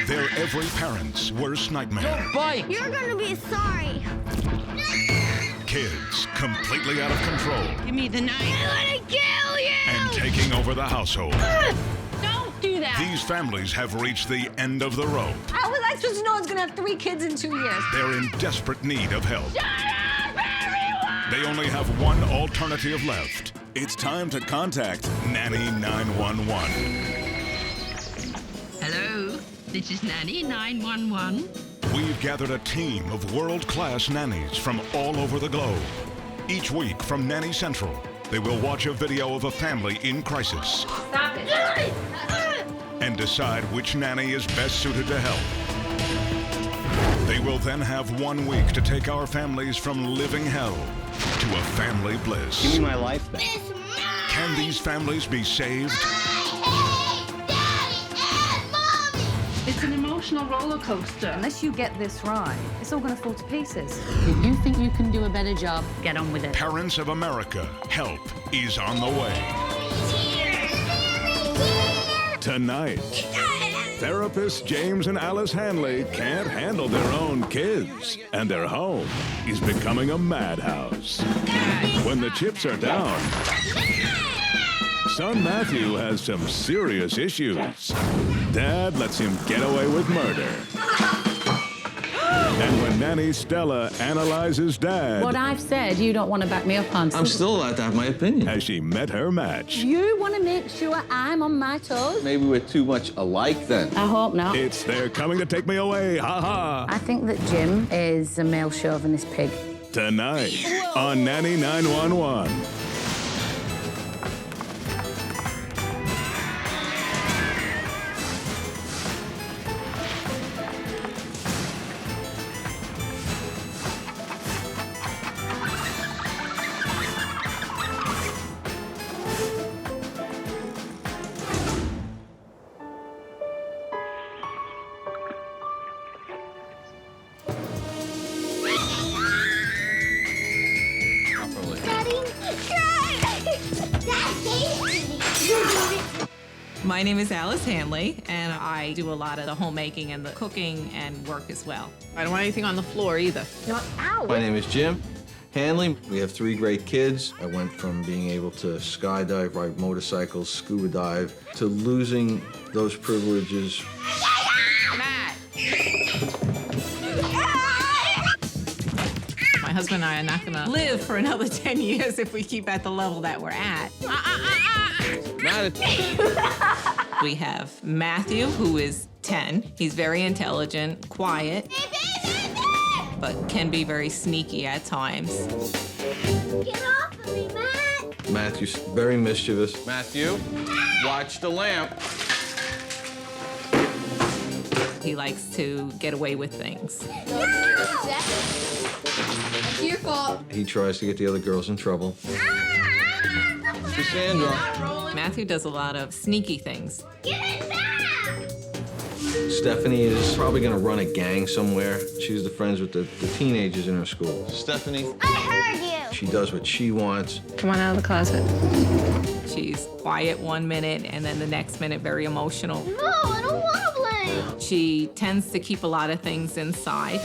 They're every parent's worst nightmare. Bite! You're gonna be sorry. Kids completely out of control. Give me the knife. I'm gonna kill you! And taking over the household. Don't do that! These families have reached the end of the rope. How was I supposed to know I was gonna have 3 kids in 2 years? They're in desperate need of help. Shut up, everyone! They only have one alternative left. It's time to contact Nanny 911. Hello, this is Nanny 911. We've gathered a team of world-class nannies from all over the globe. Each week from Nanny Central, they will watch a video of a family in crisis Stop it. and decide which nanny is best suited to help. They will then have 1 week to take our families from living hell to a family bliss. Give me my life back. It's mine! Can these families be saved? I hate Daddy and Mommy! It's an emotional roller coaster. Unless you get this right, it's all gonna fall to pieces. If you think you can do a better job, get on with it. Parents of America, help is on the way. Tonight, therapists James and Alice Hanley can't handle their own kids, and their home is becoming a madhouse. When the chips are down, son Matthew has some serious issues. Dad lets him get away with murder. And when Nanny Stella analyzes Dad, What I've said, you don't want to back me up on. I'm still allowed to have my opinion. has she met her match? You want to make sure I'm on my toes? Maybe we're too much alike then. I hope not. It's They're Coming to Take Me Away, ha-ha! I think that Jim is a male chauvinist pig. Tonight on Nanny 911. My name is Alice Hanley, and I do a lot of the homemaking and the cooking and work as well. I don't want anything on the floor either. My name is Jim Hanley. We have 3 great kids. I went from being able to skydive, ride motorcycles, scuba dive, to losing those privileges. Matt! My husband and I are not gonna live for another 10 years if we keep at the level that we're at. Matt, We have Matthew, who is 10. He's very intelligent, quiet, but can be very sneaky at times. Get off of me, Matt! Matthew's very mischievous. Matthew, watch the lamp. He likes to get away with things. It's your fault. He tries to get the other girls in trouble. Cassandra. Matthew does a lot of sneaky things. Give it back! Stephanie is probably gonna run a gang somewhere. She's the friends with the teenagers in her school. Stephanie, I heard you! she does what she wants. Come on out of the closet. She's quiet one minute, and then the next minute very emotional. No, I don't want to play! She tends to keep a lot of things inside.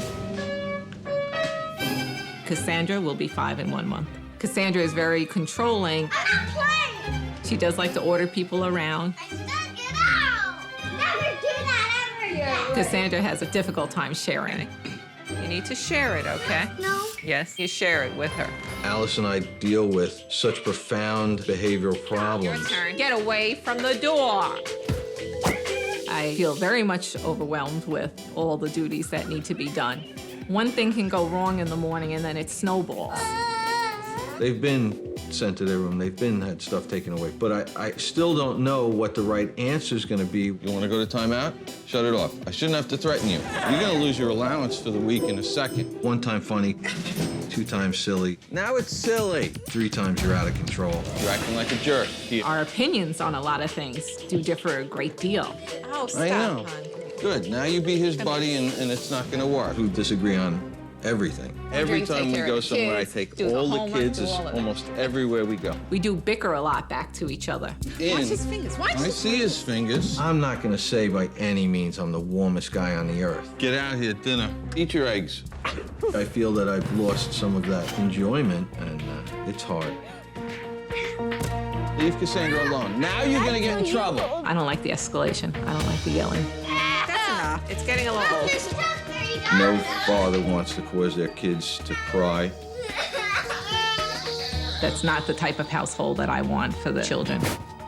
Cassandra will be 5 in 1 month. Cassandra is very controlling. I'm not playing! She does like to order people around. I stuck it out! Never do that ever again! Cassandra has a difficult time sharing. You need to share it, okay? No. Yes, you share it with her. Alice and I deal with such profound behavioral problems. Get away from the door. I feel very much overwhelmed with all the duties that need to be done. One thing can go wrong in the morning and then it snowballs. They've been sent to their room. They've been had stuff taken away. But I still don't know what the right answer is going to be. You want to go to timeout? Shut it off. I shouldn't have to threaten you. You're going to lose your allowance for the week in a second. 1 time funny, 2 times silly. Now it's silly. 3 times you're out of control. You're acting like a jerk. Our opinions on a lot of things do differ a great deal. I know. Good. Now you be his buddy, and it's not going to work. We disagree on everything. Every you time take we care go of the somewhere, I kids, take do the all the homework, kids. do It's all of it. almost everywhere we go. We do bicker a lot back to each other. In. Watch his fingers. Watch I his see his fingers. I'm not gonna say by any means I'm the warmest guy on the earth. Get out here, dinner. Eat your eggs. I feel that I've lost some of that enjoyment, and it's hard. Leave Cassandra alone. Now you're gonna get in trouble. I don't like the escalation. I don't like the yelling. That's enough. It's getting a little old. No father wants to cause their kids to cry. That's not the type of household that I want for the children.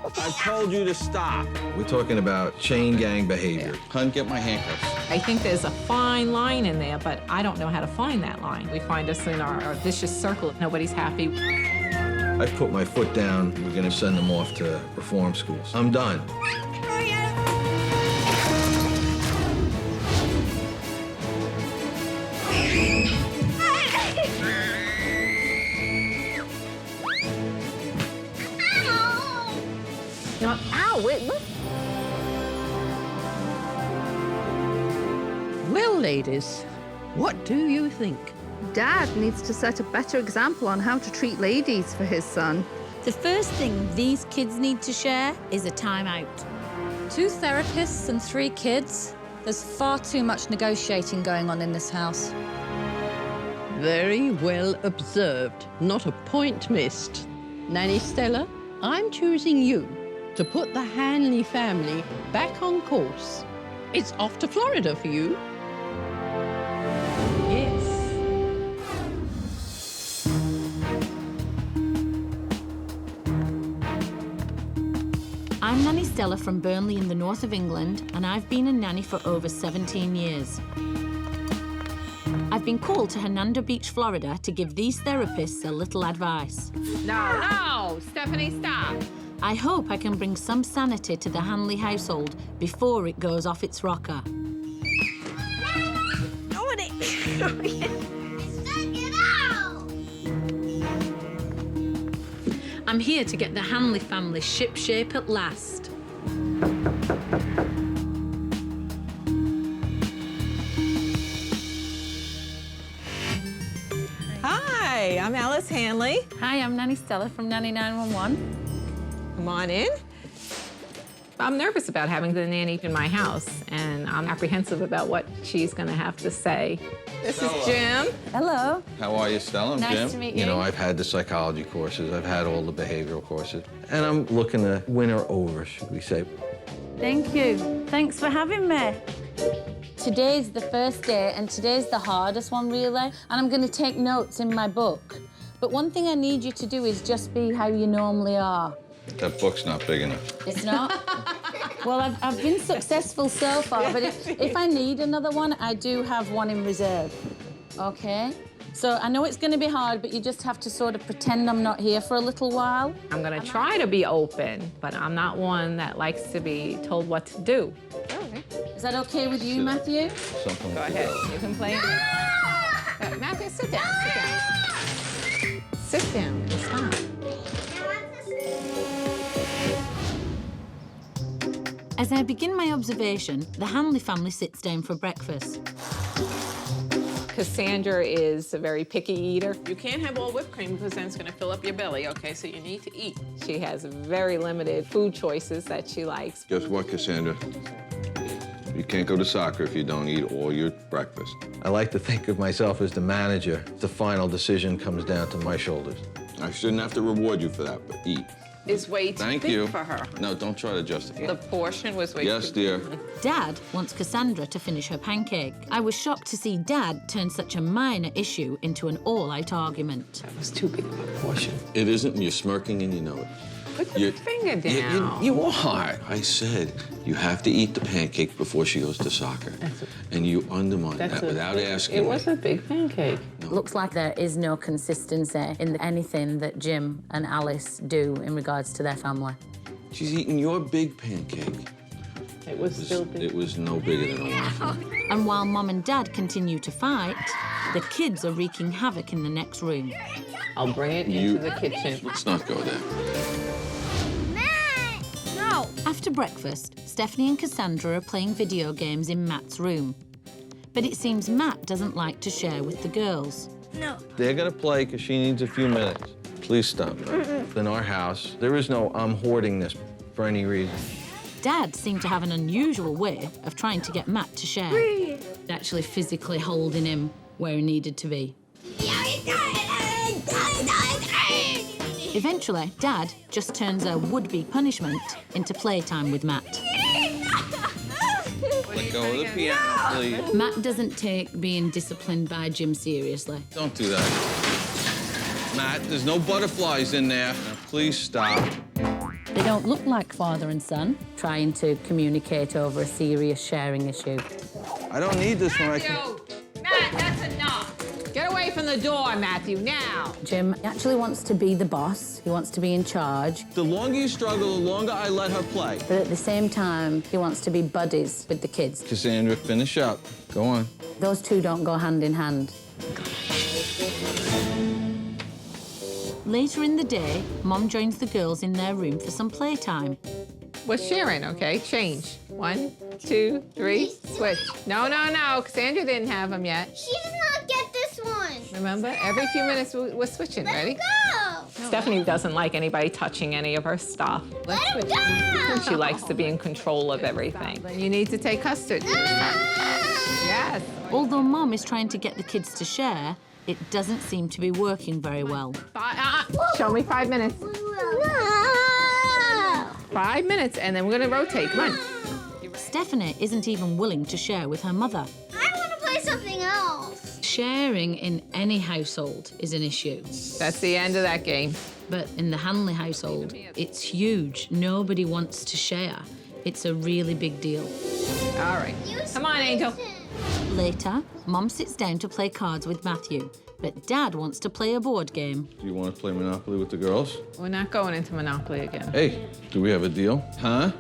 I told you to stop. We're talking about chain gang behavior. Hunt, get my handcuffs. I think there's a fine line in there, but I don't know how to find that line. We find us in our vicious circle. Nobody's happy. I've put my foot down. We're gonna send them off to reform schools. I'm done. Well, ladies, what do you think? Dad needs to set a better example on how to treat ladies for his son. The first thing these kids need to share is a timeout. 2 therapists and 3 kids. There's far too much negotiating going on in this house. Very well observed. Not a point missed. Nanny Stella, I'm choosing you to put the Hanley family back on course. It's off to Florida for you. Yes. I'm Nanny Stella from Burnley in the north of England, and I've been a nanny for over 17 years. I've been called to Hernando Beach, Florida, to give these therapists a little advice. No, Stephanie, stop. I hope I can bring some sanity to the Hanley household before it goes off its rocker. I'm here to get the Hanley family shipshape at last. Hi, I'm Alice Hanley. Hi, I'm Nanny Stella from Nanny 911. Come on in. I'm nervous about having the nanny in my house, and I'm apprehensive about what she's going to have to say. This is Jim. Hello. How are you, Stella? I'm Nice Jim. to meet You know, you. I've had the psychology courses. I've had all the behavioral courses. And I'm looking to win her over, should we say. Thank you. Thanks for having me. Today's the first day, and today's the hardest one, really. And I'm going to take notes in my book. But one thing I need you to do is just be how you normally are. That book's not big enough. It's not? Well, I've been successful so far, but if I need another one, I do have one in reserve. Okay? So I know it's going to be hard, but you just have to sort of pretend I'm not here for a little while. I'm going to try to be open, but I'm not one that likes to be told what to do. Is that okay with you, Matthew? Something Go like ahead. that. You can play. Matthew, sit down. Sit down. Sit down. It's fine. As I begin my observation, the Hanley family sits down for breakfast. Cassandra is a very picky eater. You can't have all whipped cream because then it's going to fill up your belly, okay? So you need to eat. She has very limited food choices that she likes. Guess what, Cassandra? You can't go to soccer if you don't eat all your breakfast. I like to think of myself as the manager. The final decision comes down to my shoulders. I shouldn't have to reward you for that, but eat. It's way too Thank big you. for her. No, don't try to justify The it. portion was way Yes, too dear. Dad wants Cassandra to finish her pancake. I was shocked to see Dad turn such a minor issue into an all-out argument. It was too big of a portion. It isn't, and you're smirking and you know it. Put your finger down. You are. I said you have to eat the pancake before she goes to soccer. And you undermine that without asking It me. was a big pancake. Looks like there is no consistency in anything that Jim and Alice do in regards to their family. She's eating your big pancake. It was still big. It was no bigger than a waffle. And while Mom and Dad continue to fight, the kids are wreaking havoc in the next room. I'll bring it into the kitchen. Let's not go there. After breakfast, Stephanie and Cassandra are playing video games in Matt's room. But it seems Matt doesn't like to share with the girls. No. They're gonna play because she needs a few minutes. Please stop. In our house, there is no I'm hoarding this for any reason. Dad seemed to have an unusual way of trying to get Matt to share. Actually physically holding him where he needed to be. Eventually, Dad just turns a would-be punishment into playtime with Matt. Let go of the piano, please. Matt doesn't take being disciplined by Jim seriously. Don't do that. Matt, there's no butterflies in there. Now, please stop. They don't look like father and son, trying to communicate over a serious sharing issue. I don't need this when I can... Matt, that's enough. Get away from the door, Matthew, now. Jim actually wants to be the boss. He wants to be in charge. The longer you struggle, the longer I let her play. But at the same time, he wants to be buddies with the kids. Cassandra, finish up. Go on. Those two don't go hand in hand. Later in the day, Mom joins the girls in their room for some playtime. We're sharing, okay? Change. 1, 2, 3, switch. No, no, no. Cassandra didn't have them yet. She did not get this one. Remember? Every few minutes we're switching. Ready? Go. Stephanie doesn't like anybody touching any of her stuff. Let him go. She likes to be in control of everything. Then you need to take custody. Yes. Although Mom is trying to get the kids to share, it doesn't seem to be working very well. Show me 5 minutes. No. 5 minutes, and then we're gonna rotate. Come on. Stephanie isn't even willing to share with her mother. I want to play something else. Sharing in any household is an issue. That's the end of that game. But in the Hanley household, it's huge. Nobody wants to share. It's a really big deal. All right. Come on, Angel. Later, Mom sits down to play cards with Matthew, but Dad wants to play a board game. Do you want to play Monopoly with the girls? We're not going into Monopoly again. Hey, do we have a deal? Huh?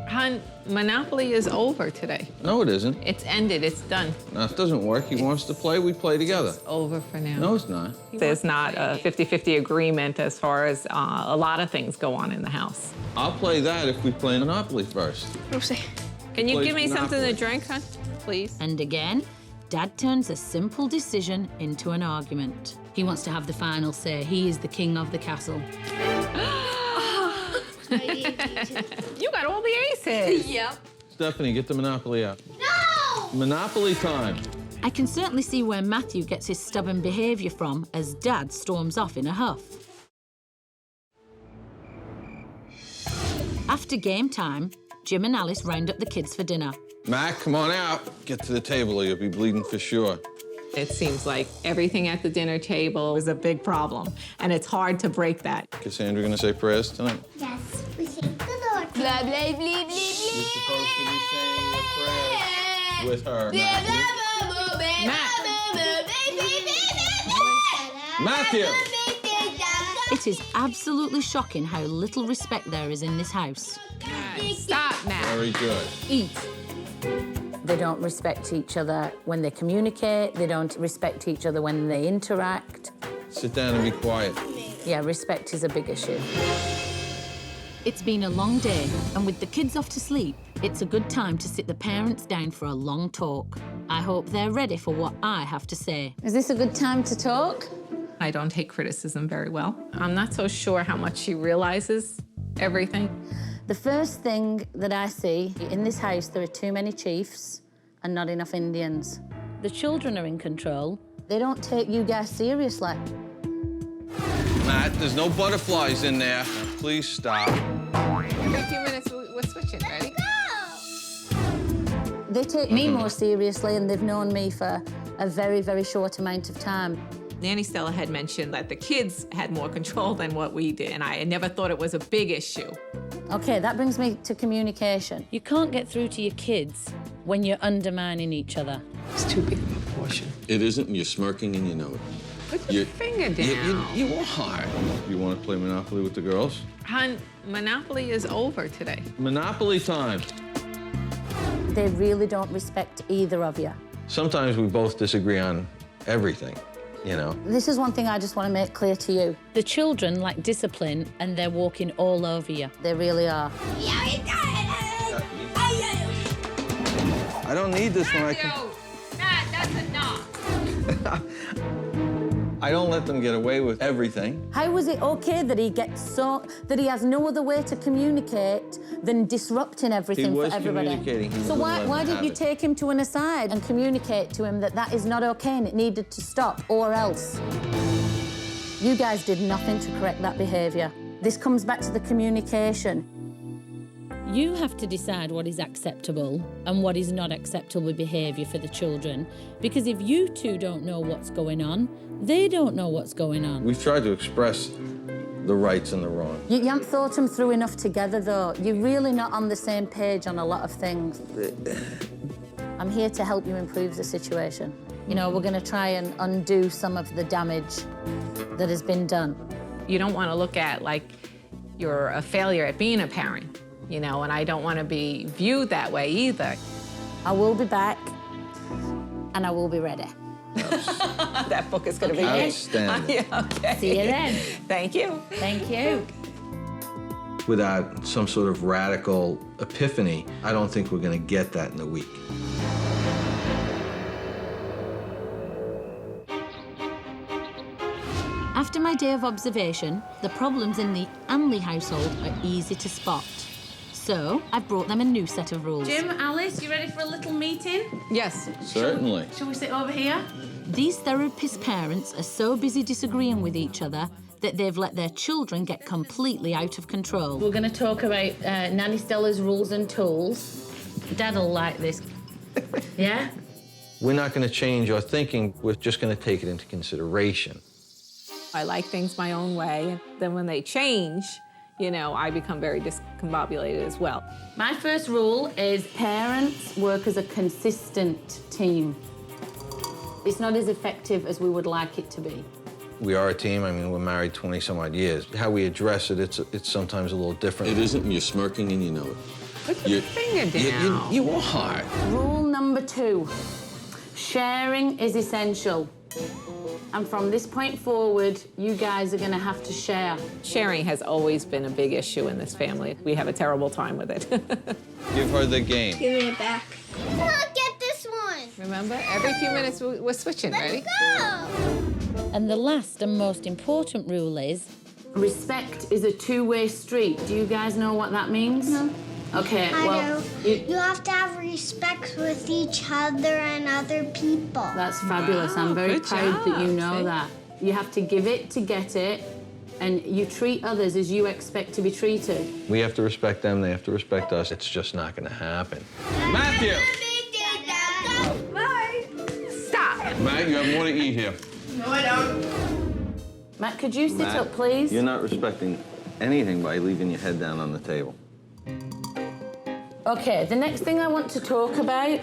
Hon, Monopoly is over today. No, it isn't. It's ended. It's done. No, it doesn't work. He wants to play, we play together. Over for now. No, it's not. There's not a 50-50 agreement as far as a lot of things go on in the house. I'll play that if we play Monopoly first. Can you Play give me something to Monopoly. drink, hon? Please. And again, Dad turns a simple decision into an argument. He wants to have the final say. He is the king of the castle. You got all the aces. Yep. Stephanie, get the Monopoly out. No. Monopoly time. I can certainly see where Matthew gets his stubborn behaviour from as Dad storms off in a huff. After game time, Jim and Alice round up the kids for dinner. Mac, come on out. Get to the table or you'll be bleeding for sure. It seems like everything at the dinner table is a big problem, and it's hard to break that. Cassandra gonna say prayers tonight? Yes. We sing the Lord. Blah, blah, blah, blah, blah. You're supposed to be saying the prayers with her. Matthew. It is absolutely shocking how little respect there is in this house. Stop, Matt. Very good. Eat. They don't respect each other when they communicate. They don't respect each other when they interact. Sit down and be quiet. Yeah, respect is a big issue. It's been a long day, and with the kids off to sleep, it's a good time to sit the parents down for a long talk. I hope they're ready for what I have to say. Is this a good time to talk? I don't take criticism very well. I'm not so sure how much she realizes everything. The first thing that I see in this house, there are too many chiefs and not enough Indians. The children are in control. They don't take you guys seriously. Matt, there's no butterflies in there. Please stop. Every few minutes we're switching. Ready? They take me more seriously, and they've known me for a very, very short amount of time. Nanny Stella had mentioned that the kids had more control than what we did, and I never thought it was a big issue. Okay, that brings me to communication. You can't get through to your kids when you're undermining each other. It's too big of a portion. It isn't, and you're smirking and you know it. Put your finger down. You are. You want to play Monopoly with the girls? Hon, Monopoly is over today. Monopoly time. They really don't respect either of you. Sometimes we both disagree on everything, you know. This is one thing I just want to make clear to you. The children lack discipline, and they're walking all over you. They really are. I don't need this when I can... Matt, I don't let them get away with everything. How is it okay that he has no other way to communicate than disrupting everything for everybody? Communicating. So why didn't you take him to an aside and communicate to him that that is not okay and it needed to stop, or else? You guys did nothing to correct that behaviour. This comes back to the communication. You have to decide what is acceptable and what is not acceptable behaviour for the children, because if you two don't know what's going on, they don't know what's going on. We've tried to express the rights and the wrongs. You haven't thought them through enough together, though. You're really not on the same page on a lot of things. I'm here to help you improve the situation. You know, we're going to try and undo some of the damage that has been done. You don't want to look at like you're a failure at being a parent, you know, and I don't want to be viewed that way either. I will be back, and I will be ready. That book is going to be outstanding. Yeah, okay. See you then. Thank you. Thank you. Without some sort of radical epiphany, I don't think we're going to get that in a week. After my day of observation, the problems in the Hanley household are easy to spot. So I've brought them a new set of rules. Jim, Alice, you ready for a little meeting? Yes. Certainly. Shall we sit over here? These therapist parents are so busy disagreeing with each other that they've let their children get completely out of control. We're going to talk about Nanny Stella's rules and tools. Dad'll like this. Yeah? We're not going to change our thinking. We're just going to take it into consideration. I like things my own way, and then when they change, you know, I become very discombobulated as well. My first rule is parents work as a consistent team. It's not as effective as we would like it to be. We are a team. I mean, we're married 20-some-odd years. How we address it, it's sometimes a little different. It isn't, and you're smirking and you know it. Put your finger down. You are. Rule number 2, sharing is essential. And from this point forward, you guys are going to have to share. Sharing has always been a big issue in this family. We have a terrible time with it. Give her the game. Give me it back. Come on, get this one. Remember? Every few minutes we're switching, ready? Go. And the last and most important rule is... Respect is a two-way street. Do you guys know what that means? No. Okay, I do. You have to have respect with each other and other people. That's fabulous. Wow, I'm very good proud that you job, know see? that. You have to give it to get it, and you treat others as you expect to be treated. We have to respect them. They have to respect us. It's just not going to happen. Matthew! Bye. Stop. Matt, you have more to eat here. No, I don't. Matt, could you sit up, please? You're not respecting anything by leaving your head down on the table. Okay, the next thing I want to talk about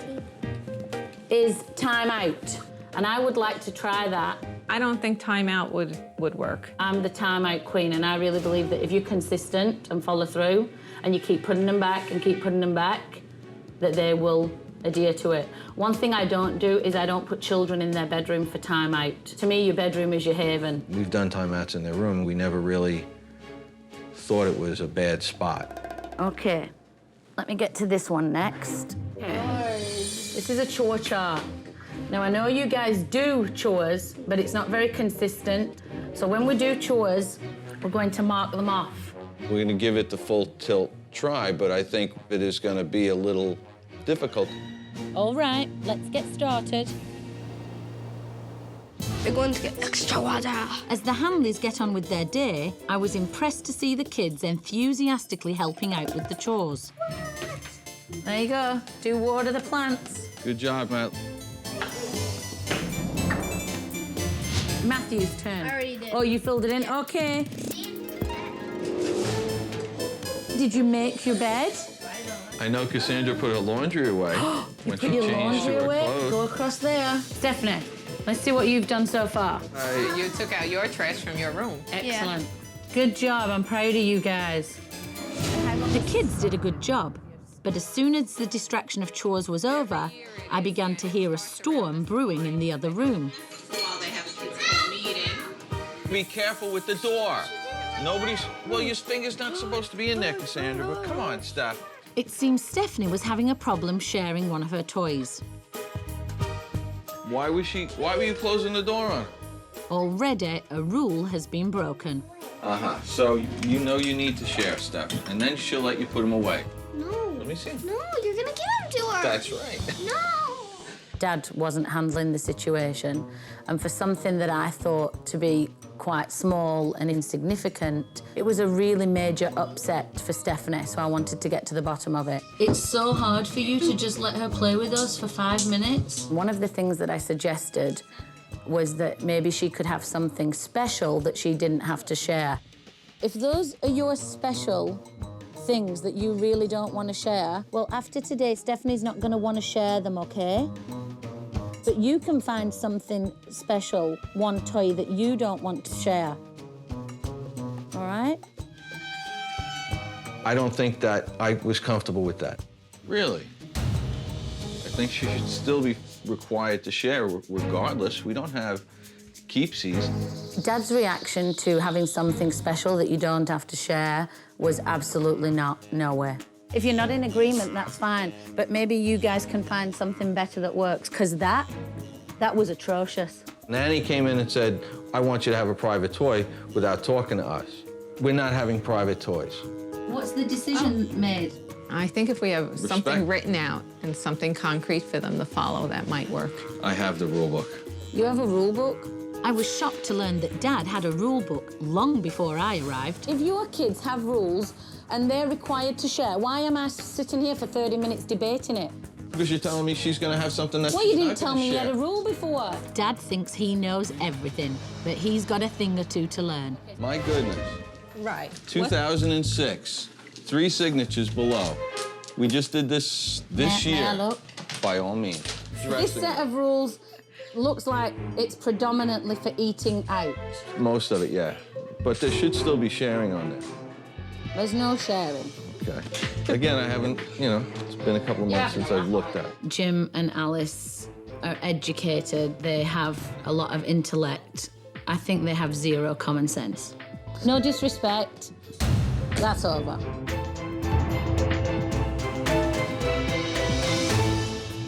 is time out. And I would like to try that. I don't think timeout would work. I'm the time out queen, and I really believe that if you're consistent and follow through, and you keep putting them back and keep putting them back, that they will adhere to it. One thing I don't do is I don't put children in their bedroom for time out. To me, your bedroom is your haven. We've done timeouts in their room. We never really thought it was a bad spot. Okay, let me get to this one next. Okay. This is a chore chart. Now, I know you guys do chores, but it's not very consistent. So when we do chores, we're going to mark them off. We're going to give it the full tilt try, but I think it is going to be a little difficult. All right, let's get started. We're going to get extra water. As the Hanleys get on with their day, I was impressed to see the kids enthusiastically helping out with the chores. There you go. Do water the plants. Good job, Matt. Matthew's turn. I already did. Oh, you filled it in? Okay. Did you make your bed? I know Cassandra put her laundry away when she Put your changed laundry to her away. clothes. Go across there. Stephanie, let's see what you've done so far. You took out your trash from your room. Excellent. Good job. I'm proud of you guys. The kids did a good job, but as soon as the distraction of chores was over, I began to hear a storm brewing in the other room. While they have a kids' meeting. Be careful with the door. Well, your finger's not supposed to be in there, Cassandra, but come on, Steph. It seems Stephanie was having a problem sharing one of her toys. Why were you closing the door on her? Already, a rule has been broken. Uh-huh. So you know you need to share stuff, and then she'll let you put them away. No. Let me see. No, you're gonna give them to her. That's right. No. Dad wasn't handling the situation, and for something that I thought to be quite small and insignificant, it was a really major upset for Stephanie, so I wanted to get to the bottom of it. It's so hard for you to just let her play with us for 5 minutes. One of the things that I suggested was that maybe she could have something special that she didn't have to share. If those are your special things that you really don't want to share, well, after today, Stephanie's not going to want to share them, okay? But you can find something special, one toy that you don't want to share. All right? I don't think that I was comfortable with that. Really? I think she should still be required to share regardless. We don't have keepsies. Dad's reaction to having something special that you don't have to share was absolutely no way. If you're not in agreement, that's fine, but maybe you guys can find something better that works, because that was atrocious. Nanny came in and said, I want you to have a private toy without talking to us. We're not having private toys. What's the decision made? I think if we have something written out and something concrete for them to follow, that might work. I have the rule book. You have a rule book? I was shocked to learn that Dad had a rule book long before I arrived. If your kids have rules and they're required to share, why am I sitting here for 30 minutes debating it? Because you're telling me she's going to have something that's Well, you didn't not tell gonna me you share. had a rule before. Dad thinks he knows everything, but he's got a thing or two to learn. My goodness. Right. 2006, 3 signatures below. We just did this year. Now look. By all means. This set of rules looks like it's predominantly for eating out. Most of it, yeah. But there should still be sharing on there. There's no sharing. Okay. Again, I haven't, it's been a couple of months since I've looked at it. Jim and Alice are educated. They have a lot of intellect. I think they have 0 common sense. No disrespect. That's over.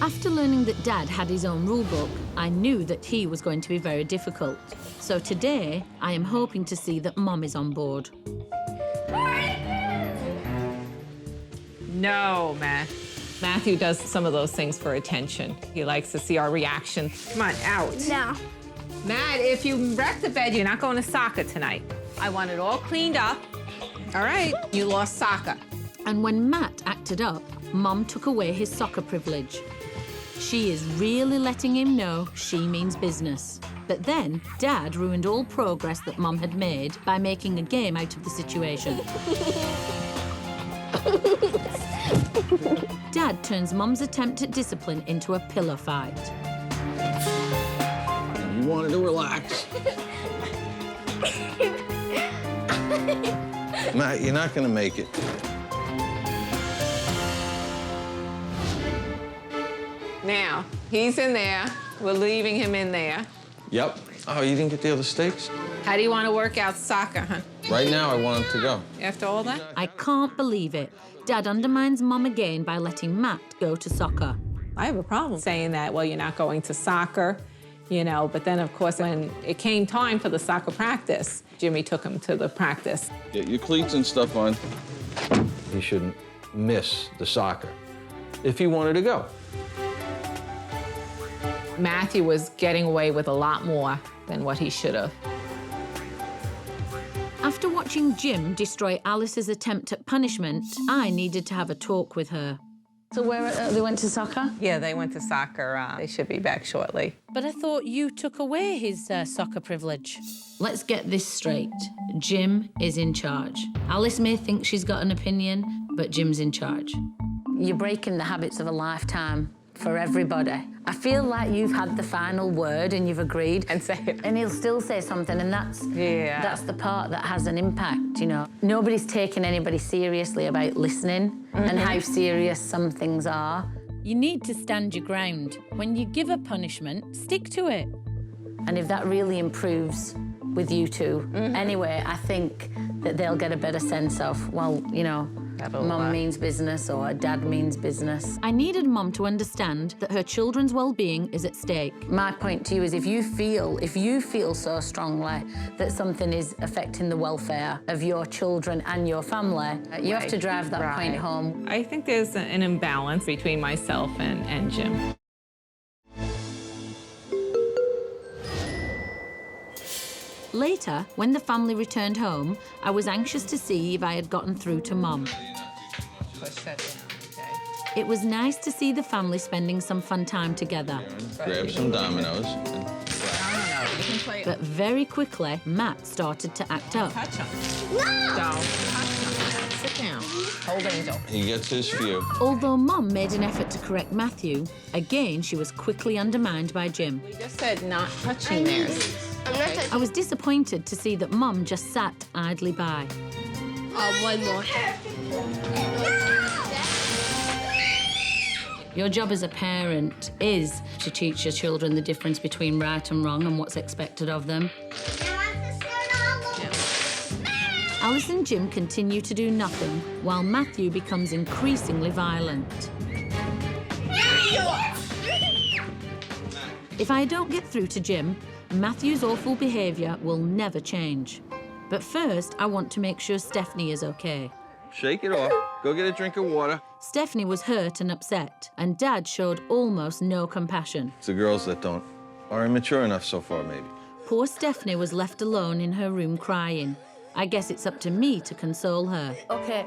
After learning that Dad had his own rule book, I knew that he was going to be very difficult. So today, I am hoping to see that Mom is on board. No, Matt. Matthew does some of those things for attention. He likes to see our reaction. Come on, out. No. Matt, if you wreck the bed, you're not going to soccer tonight. I want it all cleaned up. All right, you lost soccer. And when Matt acted up, Mom took away his soccer privilege. She is really letting him know she means business. But then, Dad ruined all progress that Mom had made by making a game out of the situation. Dad turns Mom's attempt at discipline into a pillow fight. You wanted to relax. Matt, you're not going to make it. Now, he's in there. We're leaving him in there. Yep. Oh, you didn't get the other steaks? How do you want to work out soccer, huh? Right now, I want him to go. After all that? I can't believe it. Dad undermines Mom again by letting Matt go to soccer. I have a problem saying that, well, you're not going to soccer, but then, of course, when it came time for the soccer practice, Jimmy took him to the practice. Get your cleats and stuff on. He shouldn't miss the soccer if he wanted to go. Matthew was getting away with a lot more than what he should have. After watching Jim destroy Alice's attempt at punishment, I needed to have a talk with her. So they went to soccer? Yeah, they went to soccer. They should be back shortly. But I thought you took away his soccer privilege. Let's get this straight. Jim is in charge. Alice may think she's got an opinion, but Jim's in charge. You're breaking the habits of a lifetime for everybody. I feel like you've had the final word and you've agreed. And say it. And he'll still say something, and that's the part that has an impact, Nobody's taking anybody seriously about listening and how serious some things are. You need to stand your ground. When you give a punishment, stick to it. And if that really improves with you two, anyway, I think that they'll get a better sense of, well, Mum means business or Dad means business. I needed Mum to understand that her children's well-being is at stake. My point to you is if you feel so strongly that something is affecting the welfare of your children and your family, you have to drive that point home. I think there's an imbalance between myself and Jim. Later, when the family returned home, I was anxious to see if I had gotten through to Mum. Push that down, okay. It was nice to see the family spending some fun time together. Grab some dominoes. You can play. But very quickly, Matt started to act up. Touch him. No! Don't touch him. Sit down. Hold Angel. He gets his few. Although Mum made an effort to correct Matthew, again she was quickly undermined by Jim. We just said not touching theirs. I was disappointed to see that Mum just sat idly by. One more. Your job as a parent is to teach your children the difference between right and wrong and what's expected of them. Alice and Jim continue to do nothing, while Matthew becomes increasingly violent. If I don't get through to Jim, Matthew's awful behaviour will never change. But first, I want to make sure Stephanie is okay. Shake it off. Go get a drink of water. Stephanie was hurt and upset, and Dad showed almost no compassion. It's the girls that are immature enough so far, maybe. Poor Stephanie was left alone in her room crying. I guess it's up to me to console her. Okay,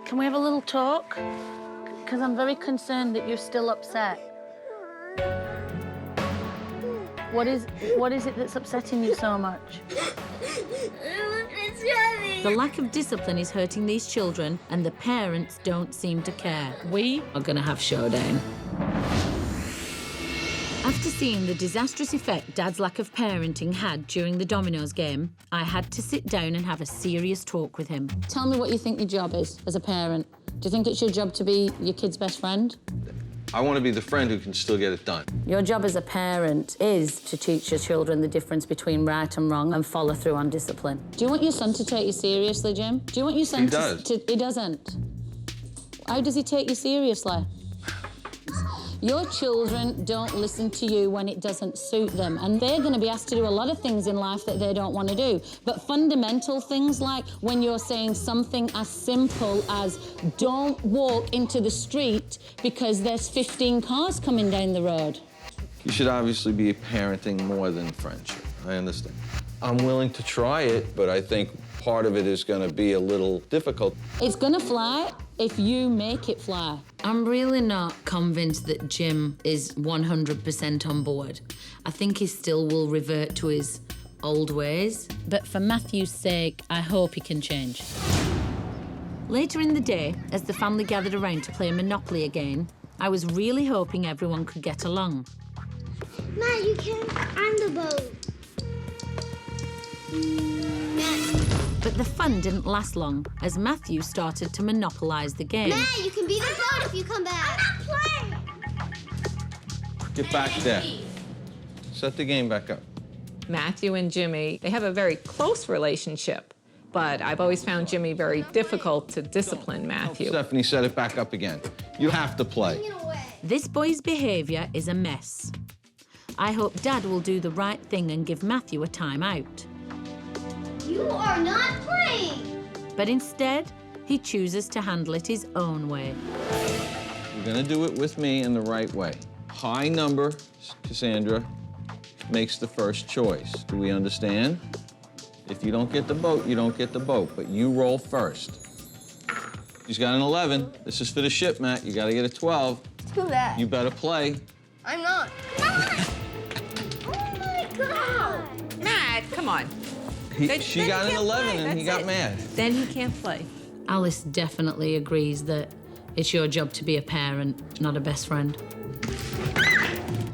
can we have a little talk? Because I'm very concerned that you're still upset. What is it that's upsetting you so much? The lack of discipline is hurting these children, and the parents don't seem to care. We are going to have showdown. After seeing the disastrous effect Dad's lack of parenting had during the dominoes game, I had to sit down and have a serious talk with him. Tell me what you think your job is as a parent. Do you think it's your job to be your kid's best friend? I want to be the friend who can still get it done. Your job as a parent is to teach your children the difference between right and wrong and follow through on discipline. Do you want your son to take you seriously, Jim? Do you want your son to... He doesn't. How does he take you seriously? Your children don't listen to you when it doesn't suit them, and they're going to be asked to do a lot of things in life that they don't want to do. But fundamental things like when you're saying something as simple as don't walk into the street because there's 15 cars coming down the road. You should obviously be parenting more than friendship. I understand. I'm willing to try it, but I think part of it is going to be a little difficult. It's going to fly if you make it fly. I'm really not convinced that Jim is 100% on board. I think he still will revert to his old ways. But for Matthew's sake, I hope he can change. Later in the day, as the family gathered around to play Monopoly again, I was really hoping everyone could get along. Matt, you can't. I'm the boat. But the fun didn't last long, as Matthew started to monopolise the game. Matt, you can be the boat if you come back. I'm not playing. Get back there. Set the game back up. Matthew and Jimmy, they have a very close relationship, but I've always found Jimmy very difficult to discipline Matthew. Stephanie, set it back up again. You have to play. This boy's behaviour is a mess. I hope Dad will do the right thing and give Matthew a time-out. You are not playing. But instead, he chooses to handle it his own way. You're gonna do it with me in the right way. High number, Cassandra, makes the first choice. Do we understand? If you don't get the boat, you don't get the boat, but you roll first. He's got an 11. This is for the ship, Matt. You gotta get a 12. Too bad. You better play. I'm not. Oh my God. Matt, come on. She got an 11 and he got mad. Then he can't play. Alice definitely agrees that it's your job to be a parent, not a best friend.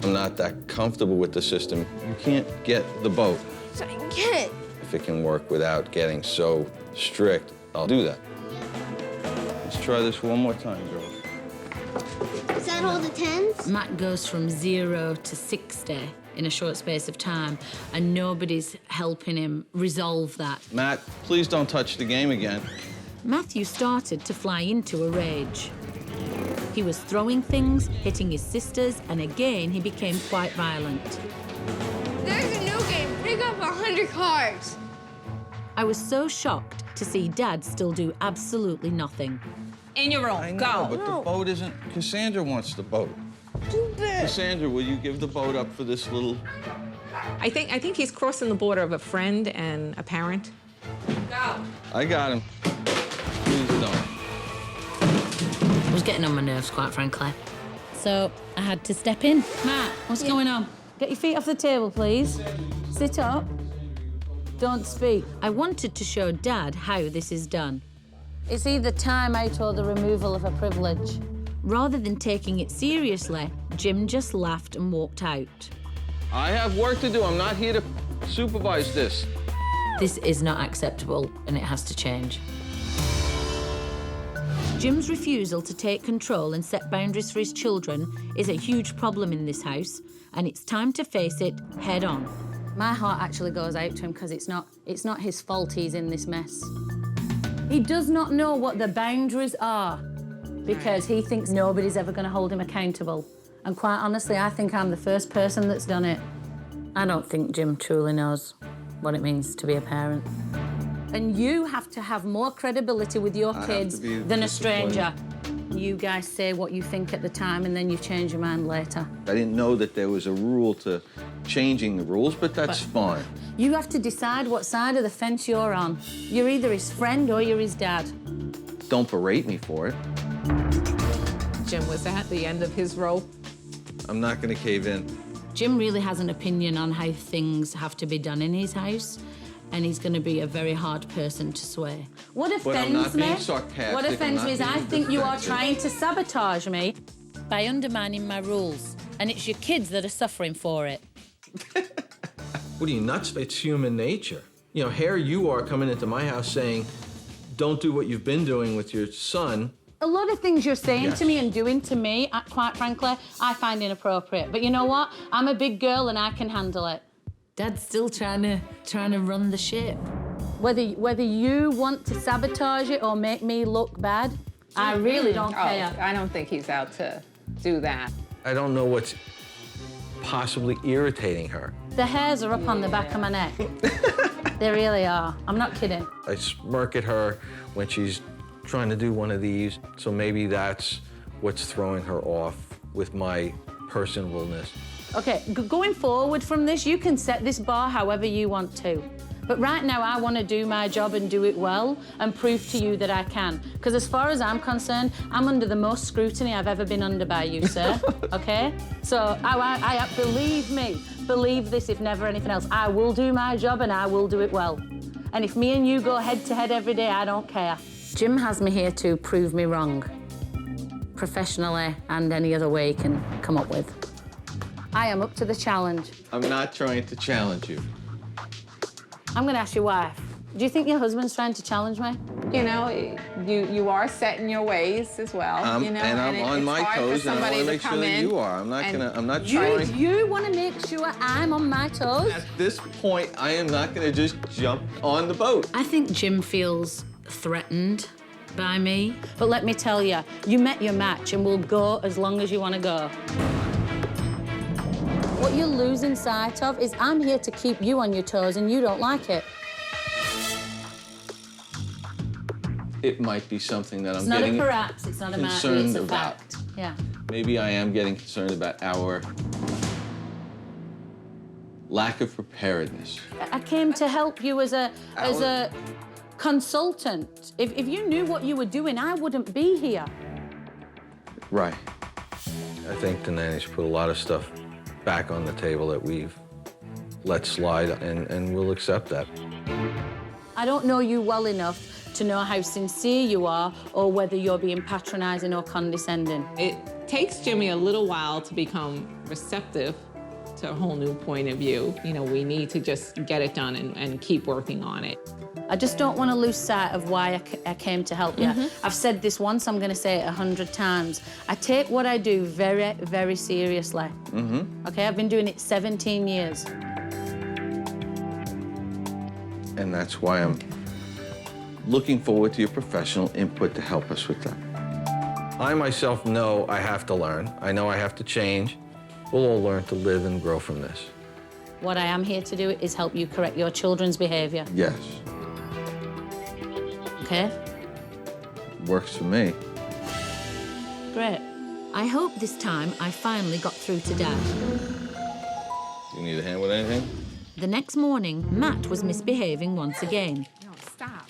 I'm not that comfortable with the system. You can't get the boat. So I can get it. If it can work without getting so strict, I'll do that. Let's try this one more time, girls. Is that all the 10s? Matt goes from 0 to 60 in a short space of time, and nobody's helping him resolve that. Matt, please don't touch the game again. Matthew started to fly into a rage. He was throwing things, hitting his sisters, and again he became quite violent. There's a new game. Pick up 100 cards. I was so shocked to see Dad still do absolutely nothing. In your room, I know, go. but the boat isn't... Cassandra wants the boat. Cassandra, will you give the boat up for this little... I think he's crossing the border of a friend and a parent. Go. I got him. Please don't. It was getting on my nerves, quite frankly. So I had to step in. Matt, what's going on? Get your feet off the table, please. Sit up. Don't speak. I wanted to show Dad how this is done. It's either time out or the removal of a privilege. Rather than taking it seriously, Jim just laughed and walked out. I have work to do. I'm not here to supervise this. This is not acceptable, and it has to change. Jim's refusal to take control and set boundaries for his children is a huge problem in this house, and it's time to face it head on. My heart actually goes out to him because it's not his fault he's in this mess. He does not know what the boundaries are because he thinks nobody's ever going to hold him accountable. And quite honestly, I think I'm the first person that's done it. I don't think Jim truly knows what it means to be a parent. And you have to have more credibility with your kids than a stranger. You guys say what you think at the time and then you change your mind later. I didn't know that there was a rule to changing the rules, but that's fine. You have to decide what side of the fence you're on. You're either his friend or you're his dad. Don't berate me for it. Jim was at the end of his rope. I'm not going to cave in. Jim really has an opinion on how things have to be done in his house, and he's going to be a very hard person to sway. What But I'm offends not being me? sarcastic. What offends me is I think you are trying to sabotage me. By undermining my rules, and it's your kids that are suffering for it. What are you, nuts? It's human nature. You know, here you are coming into my house saying, don't do what you've been doing with your son. A lot of things you're saying Yes. to me and doing to me, quite frankly, I find inappropriate. But you know what? I'm a big girl and I can handle it. Dad's still trying to run the ship. Whether you want to sabotage it or make me look bad, I really don't care. I don't think he's out to do that. I don't know what's possibly irritating her. The hairs are up on the back of my neck. They really are. I'm not kidding. I smirk at her when she's trying to do one of these, so maybe that's what's throwing her off with my personableness. Okay, going forward from this, you can set this bar however you want to. But right now, I want to do my job and do it well and prove to you that I can. Because as far as I'm concerned, I'm under the most scrutiny I've ever been under by you, sir, okay? So I believe me, believe this if never anything else. I will do my job and I will do it well. And if me and you go head to head every day, I don't care. Jim has me here to prove me wrong, professionally and any other way he can come up with. I am up to the challenge. I'm not trying to challenge you. I'm going to ask your wife. Do you think your husband's trying to challenge me? You know, you are set in your ways as well. You know, and I'm on my toes, and I want to make sure that you are. I'm not trying. You want to make sure I'm on my toes? At this point, I am not going to just jump on the boat. I think Jim feels threatened by me. But let me tell you, you met your match and we'll go as long as you want to go. What you're losing sight of is I'm here to keep you on your toes and you don't like it. It might be something that I'm It's not getting a perhaps, it's not a matter, concerned it's a about. fact. Yeah. Maybe I am getting concerned about our lack of preparedness. I came to help you as a consultant. If you knew what you were doing, I wouldn't be here. Right. I think the nanny's put a lot of stuff back on the table that we've let slide, and we'll accept that. I don't know you well enough to know how sincere you are or whether you're being patronising or condescending. It takes Jimmy a little while to become receptive to a whole new point of view. You know, we need to just get it done and keep working on it. I just don't want to lose sight of why I came to help you. I've said this once, I'm going to say it 100 times. I take what I do very, very seriously. Okay, I've been doing it 17 years. And that's why I'm looking forward to your professional input to help us with that. I myself know I have to learn. I know I have to change. We'll all learn to live and grow from this. What I am here to do is help you correct your children's behaviour. Yes. Okay? Works for me. Great. I hope this time I finally got through to Dad. You need a hand with anything? The next morning, Matt was misbehaving once again. No, stop.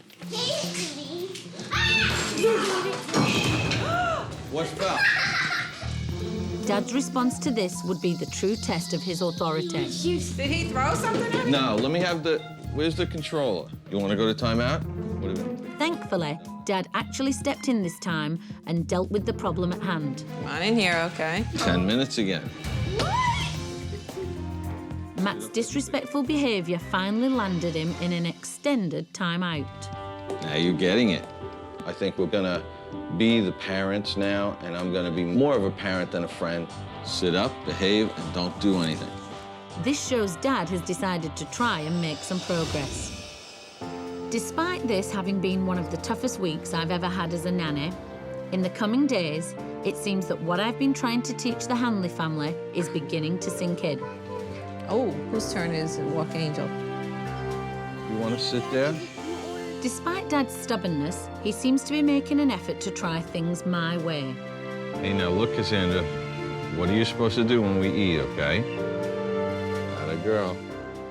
What's about? Dad's response to this would be the true test of his authority. Did he throw something at you? No, let me have the... Where's the controller? You want to go to timeout? What do you mean? Thankfully, Dad actually stepped in this time and dealt with the problem at hand. Come on in here, okay? 10 minutes again. Matt's disrespectful behaviour finally landed him in an extended timeout. Now you're getting it. I think we're gonna be the parents now, and I'm gonna be more of a parent than a friend. Sit up, behave, and don't do anything. This shows Dad has decided to try and make some progress. Despite this having been one of the toughest weeks I've ever had as a nanny, in the coming days, it seems that what I've been trying to teach the Hanley family is beginning to sink in. Oh, whose turn is Walk Angel? You wanna sit there? Despite Dad's stubbornness, he seems to be making an effort to try things my way. Hey, now look, Cassandra. What are you supposed to do when we eat, okay? Not a girl.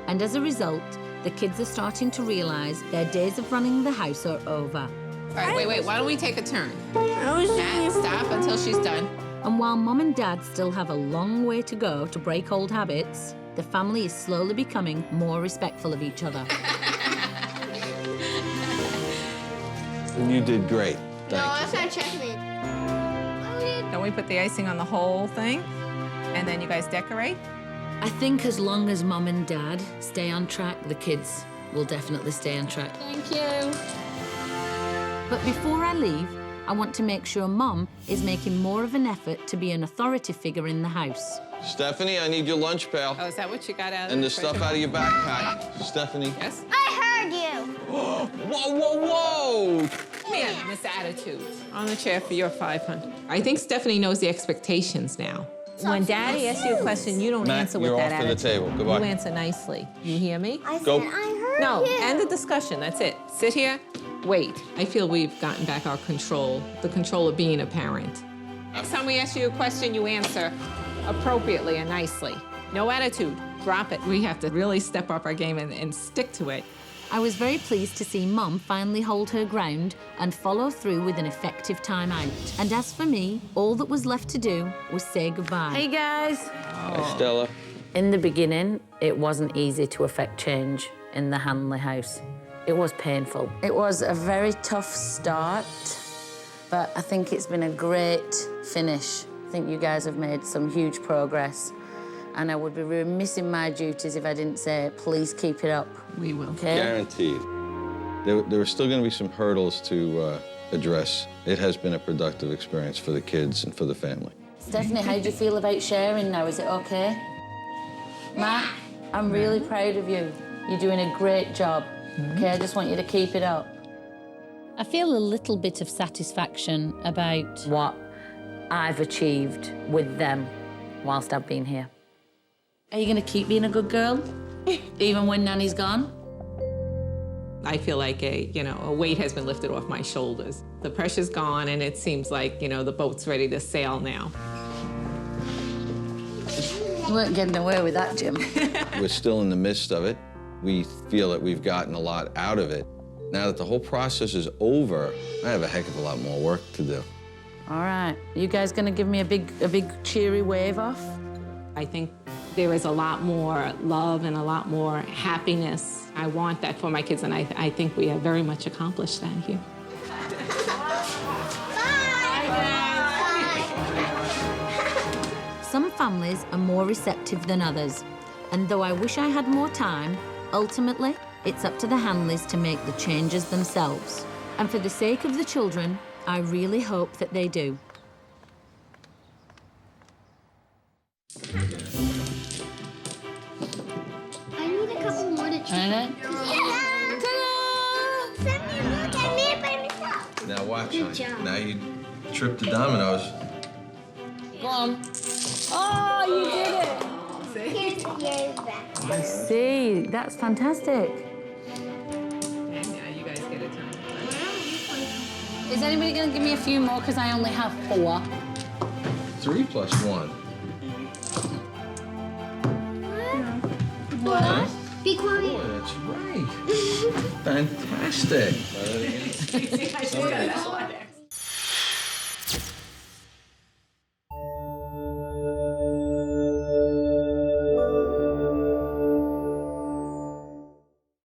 And as a result, the kids are starting to realise their days of running the house are over. All right, wait. Why don't we take a turn? Matt, stop until she's done. And while Mum and Dad still have a long way to go to break old habits, the family is slowly becoming more respectful of each other. And you did great. No, Thank that's not checkmate. Don't we put the icing on the whole thing? And then you guys decorate? I think as long as Mum and Dad stay on track, the kids will definitely stay on track. Thank you. But before I leave, I want to make sure Mum is making more of an effort to be an authority figure in the house. Stephanie, I need your lunch pail. Oh, is that what you got out of And the fridge? stuff out of your backpack. Stephanie. Yes? I heard you. Whoa, whoa, whoa! Come here, Miss Attitude. On the chair for your 500. I think Stephanie knows the expectations now. When Daddy asks you a question, you don't Matt, answer with you're that off to attitude. the table. Goodbye. You answer nicely. You hear me? I said Go. I heard No, you. end the discussion. That's it. Sit here, wait. I feel we've gotten back our control, the control of being a parent. Next time we ask you a question, you answer appropriately and nicely. No attitude. Drop it. We have to really step up our game and stick to it. I was very pleased to see Mum finally hold her ground and follow through with an effective timeout. And as for me, all that was left to do was say goodbye. Hey, guys. Hi, Stella. In the beginning, it wasn't easy to affect change in the Hanley house. It was painful. It was a very tough start, but I think it's been a great finish. I think you guys have made some huge progress, and I would be remiss in my duties if I didn't say, please keep it up. We will. Okay? Guaranteed. There are still going to be some hurdles to address. It has been a productive experience for the kids and for the family. Stephanie, how do you feel about sharing now? Is it okay? Matt, I'm really proud of you. You're doing a great job. Okay, I just want you to keep it up. I feel a little bit of satisfaction about What I've achieved with them whilst I've been here. Are you going to keep being a good girl, even when Nanny's gone? I feel like a weight has been lifted off my shoulders. The pressure's gone, and it seems like, the boat's ready to sail now. You weren't getting away with that, Jim. We're still in the midst of it. We feel that we've gotten a lot out of it. Now that the whole process is over, I have a heck of a lot more work to do. All right. You guys going to give me a big cheery wave off? I think there is a lot more love and a lot more happiness. I want that for my kids, and I think we have very much accomplished that here. some families are more receptive than others. And though I wish I had more time, ultimately, it's up to the Hanleys to make the changes themselves. And for the sake of the children, I really hope that they do. I need a couple more to try. Ta-da! Ta-da! Sammy, look at me! Watch, Good honey. job. Now you tripped the dominoes. Go on. Oh, you did it. Here's your back. I see. That's fantastic. And now you guys get a turn. Is anybody going to give me a few more? Because I only have 4. 3 plus 1. What? Be Boy, quiet. that's right. Fantastic. I should have that one.